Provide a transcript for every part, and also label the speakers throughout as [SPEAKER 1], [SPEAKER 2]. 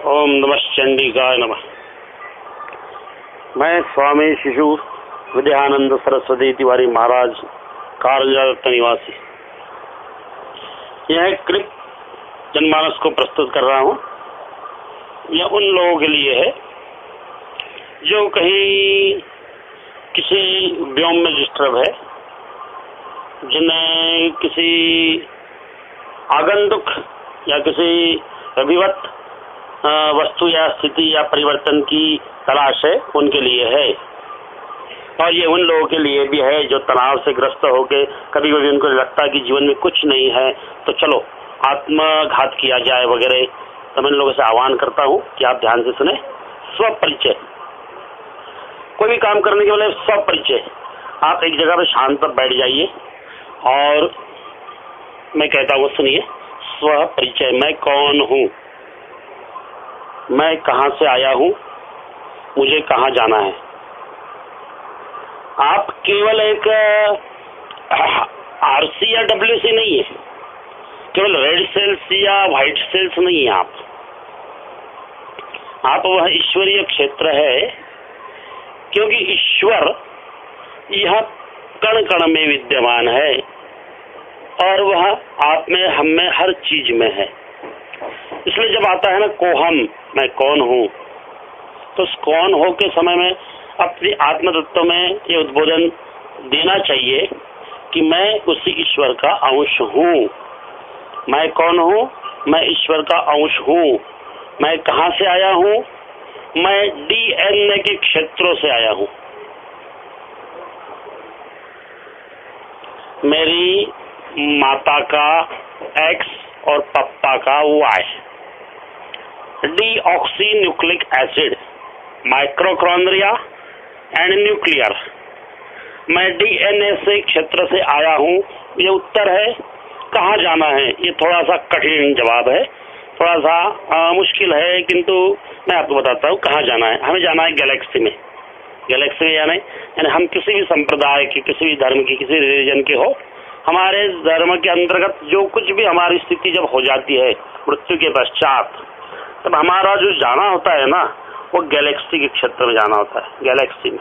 [SPEAKER 1] ओम नमः चंडिकाय नमः। मैं स्वामी शिशु विद्यानंद सरस्वती तिवारी महाराज, कारंजा निवासी, यह क्लिप जनमानस को प्रस्तुत कर रहा हूँ। यह उन लोगों के लिए है जो कहीं किसी व्योम में डिस्टर्ब है, जिन्हें किसी आगंतुक या किसी अभिवत वस्तु या स्थिति या परिवर्तन की तलाश है, उनके लिए है। और ये उन लोगों के लिए भी है जो तनाव से ग्रस्त होकर कभी कभी उनको लगता है कि जीवन में कुछ नहीं है, तो चलो आत्मघात किया जाए वगैरह। तो मैं इन लोगों से आह्वान करता हूँ कि आप ध्यान से सुने। स्व परिचय, कोई भी काम करने के पहले स्व परिचय। आप एक जगह पे शांत पर बैठ जाइए और मैं कहता हूँ सुनिए। स्व परिचय, मैं कौन हूँ, मैं कहाँ से आया हूँ, मुझे कहाँ जाना है। आप केवल एक आरसी या डब्ल्यूसी नहीं है, केवल रेड सेल्स या व्हाइट सेल्स नहीं है। आप वह ईश्वरीय क्षेत्र है, क्योंकि ईश्वर यह कण कण में विद्यमान है और वह आप में, हम में, हर चीज में है। इसलिए जब आता है ना कोहम, मैं कौन हूँ, तो उस कौन हो के समय में अपनी आत्म तत्व में ये उद्बोधन देना चाहिए कि मैं उसी ईश्वर का अंश हूँ। मैं कौन हूँ, मैं ईश्वर का अंश हूँ। मैं कहाँ से आया हूँ, मैं डीएनए के क्षेत्रों से आया हूँ। मेरी माता का एक्स और पापा का Y. Deoxy nucleic acid, mitochondria and nuclear. मैं डीएनए से क्षेत्र से आया हूँ। ये उत्तर है। कहाँ जाना है, ये थोड़ा सा कठिन जवाब है, थोड़ा सा मुश्किल है, किंतु मैं आपको बताता हूँ कहाँ जाना है। हमें जाना है गैलेक्सी में। गैलेक्सी में यानी हम किसी भी संप्रदाय के, किसी भी धर्म की, किसी रिलीजन के हो, हमारे धर्म के अंतर्गत जो कुछ भी हमारी स्थिति जब हो जाती है मृत्यु के पश्चात, तब हमारा जो जाना होता है ना, वो गैलेक्सी के क्षेत्र में जाना होता है, गैलेक्सी में।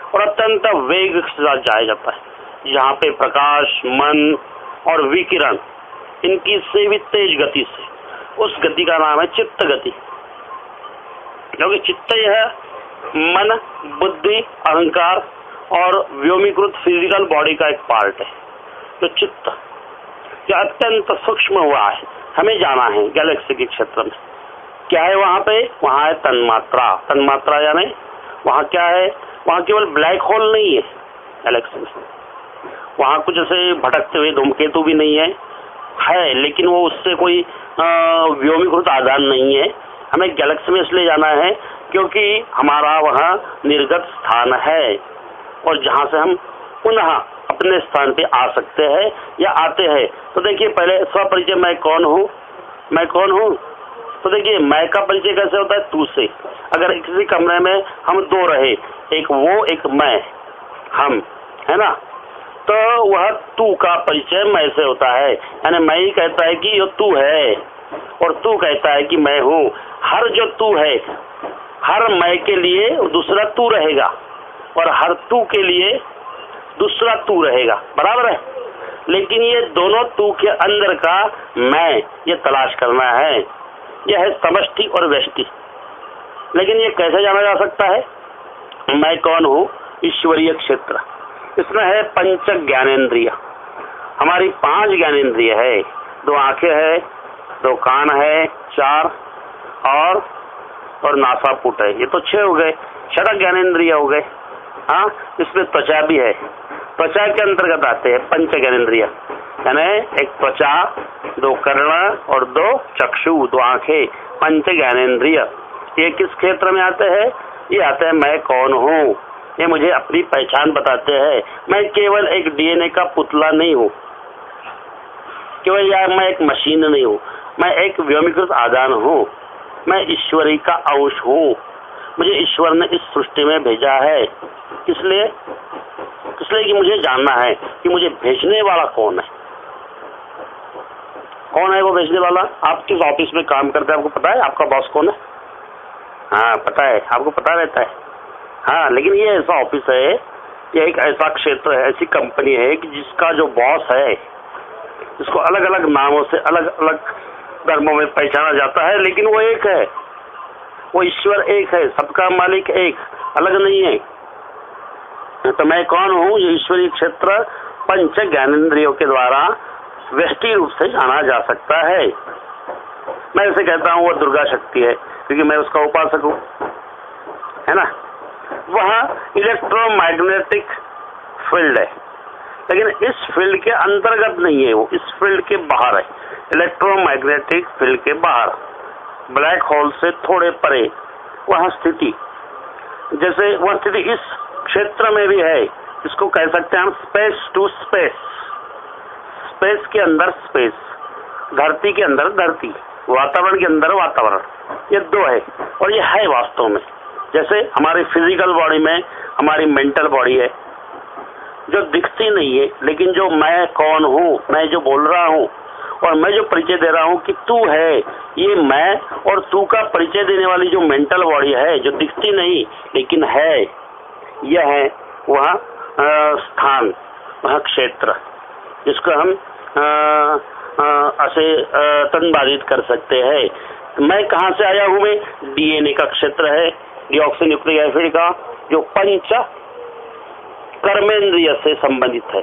[SPEAKER 1] और अत्यंत वेग के साथ जाया जाता है, जहाँ पे प्रकाश, मन और विकिरण इनकी से भी तेज गति से, उस गति का नाम है चित्त गति। क्योंकि चित्त यह मन, बुद्धि, अहंकार और व्योमीकृत फिजिकल बॉडी का एक पार्ट है। तो चित्त यह अत्यंत सूक्ष्म हुआ है। हमें जाना है गैलेक्सी के क्षेत्र में। क्या है वहां पे? वहां है तन्मात्रा। तन्मात्रा यानी वहां क्या है? वहां केवल ब्लैक होल नहीं है गैलेक्सी में। वहां कुछ ऐसे भटकते हुए धूमकेतु भी नहीं है, लेकिन वो उससे कोई व्योमीकृत आधार नहीं है। हमें गैलेक्सी में इसलिए जाना है क्योंकि हमारा वहां निर्गत स्थान है, और जहां से हम पुनः अपने स्थान पे आ सकते हैं या आते हैं। तो देखिए, पहले स्वपरिचय, मैं कौन हूँ, मैं कौन हूँ। तो देखिए, मैं का परिचय कैसे होता है? तू से। अगर किसी कमरे में हम दो रहे, एक वो एक मैं, हम, है ना, तो वह तू का परिचय मैं से होता है। यानी मैं ही कहता है कि ये तू है, और तू कहता है कि मैं हूँ। हर जो तू है, हर मैं के लिए दूसरा तू रहेगा, और हर तू के लिए दूसरा तू रहेगा, बराबर है। लेकिन ये दोनों तू के अंदर का मैं, ये तलाश करना है। यह है समष्टि और व्यष्टि। लेकिन ये कैसे जाना जा सकता है? मैं कौन हूँ, ईश्वरीय क्षेत्र। इसमें है पंच ज्ञानेन्द्रिय। हमारी 5 ज्ञानेन्द्रिय है। 2 आंखें है, 2 कान है, 4 और नासापुट है। ये तो 6 हो गए। 6 ज्ञानेन्द्रिय हो गए। हाँ, इसमें त्वचा भी है। त्वचा के अंतर्गत आते हैं पंच ज्ञानेन्द्रिय, यानी एक त्वचा, 2 कर्ण और 2 चक्षु, 2 आंखें, पंच ज्ञानेन्द्रिय। ये किस क्षेत्र में आते हैं? ये आते हैं मैं कौन हूँ। ये मुझे अपनी पहचान बताते हैं। मैं केवल एक डीएनए का पुतला नहीं हूँ, केवल यार मैं एक मशीन नहीं हूँ, मैं एक व्योमीकृत आधार हूँ। मैं ईश्वरी का अंश हूँ। मुझे ईश्वर ने इस सृष्टि में भेजा है। इसलिए कि मुझे जानना है कि मुझे भेजने वाला कौन है। कौन है वो भेजने वाला? आप किस ऑफिस में काम करते हैं, आपको पता है आपका बॉस कौन है? हाँ पता है, आपको पता रहता है। हाँ, लेकिन ये ऐसा ऑफिस है, ये एक ऐसा क्षेत्र है, ऐसी कंपनी है कि जिसका जो बॉस है, जिसको अलग अलग नामों से अलग अलग धर्मों में पहचाना जाता है, लेकिन वो एक है, वो ईश्वर एक है, सबका मालिक एक, अलग नहीं है। तो मैं कौन हूँ? ये ईश्वरीय क्षेत्र पंच ज्ञानेंद्रियों के द्वारा व्यष्टि रूप से जाना जा सकता है। मैं इसे कहता हूँ वो दुर्गा शक्ति है, क्योंकि मैं उसका उपासक हूँ, है ना। वह इलेक्ट्रोमैग्नेटिक फील्ड है, लेकिन इस फील्ड के अंतर्गत नहीं है, वो इस फील्ड के बाहर है। इलेक्ट्रोमैग्नेटिक फील्ड के बाहर, ब्लैक होल से थोड़े परे वह स्थिति, जैसे वह स्थिति इस क्षेत्र में भी है, इसको कह सकते हैं हम स्पेस टू स्पेस, स्पेस के अंदर स्पेस, धरती के अंदर धरती, वातावरण के अंदर वातावरण, ये दो है। और ये है वास्तव में, जैसे हमारी फिजिकल बॉडी में हमारी मेंटल बॉडी है, जो दिखती नहीं है, लेकिन जो मैं कौन हूँ, मैं जो बोल रहा हूँ और मैं जो परिचय दे रहा हूँ कि तू है, ये मैं और तू का परिचय देने वाली जो मेंटल बॉडी है, जो दिखती नहीं लेकिन है, यह है वह स्थान, वह क्षेत्र, जिसको हम ऐसे तनबाधित कर सकते हैं। मैं कहाँ से आया हूँ? मैं डीएनए का क्षेत्र है, डीऑक्सी न्यूक्लिक एसिड का, जो पंच कर्मेंद्रिय से संबंधित है।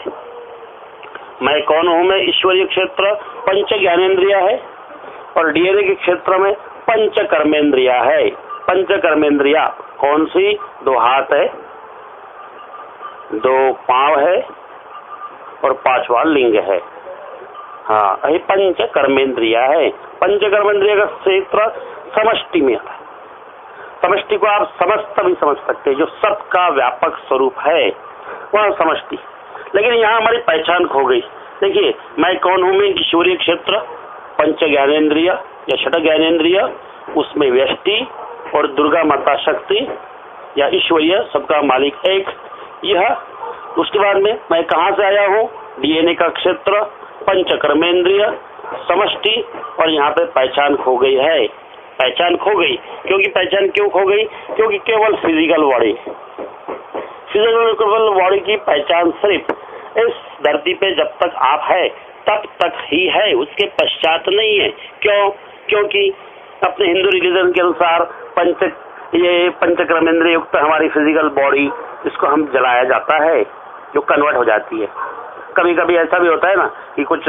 [SPEAKER 1] मैं कौन हूँ? मैं ईश्वरीय क्षेत्र पंच ज्ञानेंद्रिय है, और डीएनए के क्षेत्र में पंच कर्मेंद्रिय है। पंच कर्मेंद्रिय कौन सी? 2 हाथ है, 2 पांव है और 5वां लिंग है। हाँ, ये पंच कर्मेंद्रिय है। पंच कर्मेंद्रिय का क्षेत्र समष्टि में आता है। समष्टि को आप समस्त भी समझ सकते हैं, जो सबका व्यापक स्वरूप है वह समष्टि। लेकिन यहाँ हमारी पहचान खो गई। देखिए, मैं कौन हूँ? मैं ईश्वरीय क्षेत्र पंच ज्ञानेंद्रिय या छठ ज्ञानेंद्रिय, उसमें व्यष्टि और दुर्गा माता शक्ति या ईश्वरीय, सबका मालिक एक, यह। उसके बाद में मैं कहाँ से आया हूँ? डीएनए का क्षेत्र पंच कर्मेंद्रिय समष्टि, और यहाँ पे पहचान खो गई है। पहचान खो गई, क्योंकि पहचान क्यों खो गई? क्योंकि केवल फिजिकल बॉडी की पहचान सिर्फ इस धरती पे जब तक आप है तब तक ही है, उसके पश्चात नहीं है। क्यों? क्योंकि अपने हिंदू रिलीजन के अनुसार पंच कर्मेंद्रिय युक्त हमारी फिजिकल बॉडी, इसको हम जलाया जाता है, जो कन्वर्ट हो जाती है। कभी कभी ऐसा भी होता है ना कि कुछ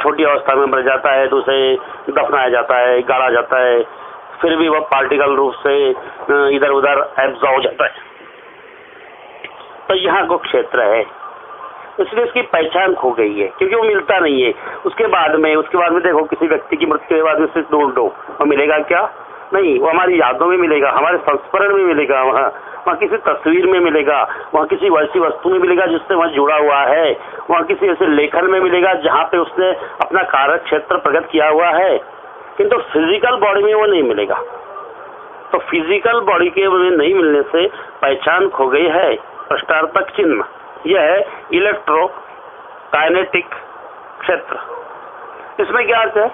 [SPEAKER 1] छोटी अवस्था में मर जाता है, तो उसे दफनाया जाता है, गाड़ा जाता है, फिर भी वह पार्टिकल रूप से इधर उधर एब्जॉर्ब हो जाता है। तो यहाँ को क्षेत्र है, इसलिए इसकी पहचान खो गई है, क्योंकि वो मिलता नहीं है। उसके बाद में देखो, किसी व्यक्ति की मृत्यु के बाद में सिर्फ ढूंढो, वो मिलेगा क्या? नहीं, वो हमारी यादों में मिलेगा, हमारे संस्मरण में मिलेगा, वहाँ किसी तस्वीर में मिलेगा, वहाँ किसी वैसी वस्तु में मिलेगा जिससे वहाँ जुड़ा हुआ है, वहाँ किसी ऐसे लेखन में मिलेगा जहाँ पे उसने अपना कार्य क्षेत्र प्रकट किया हुआ है। किंतु फिजिकल बॉडी में वो नहीं मिलेगा। तो फिजिकल बॉडी के में नहीं मिलने से पहचान खो गई है। प्रश्नार्थक चिन्ह, यह है इलेक्ट्रो काइनेटिक क्षेत्र। इसमें क्या अर्थ है?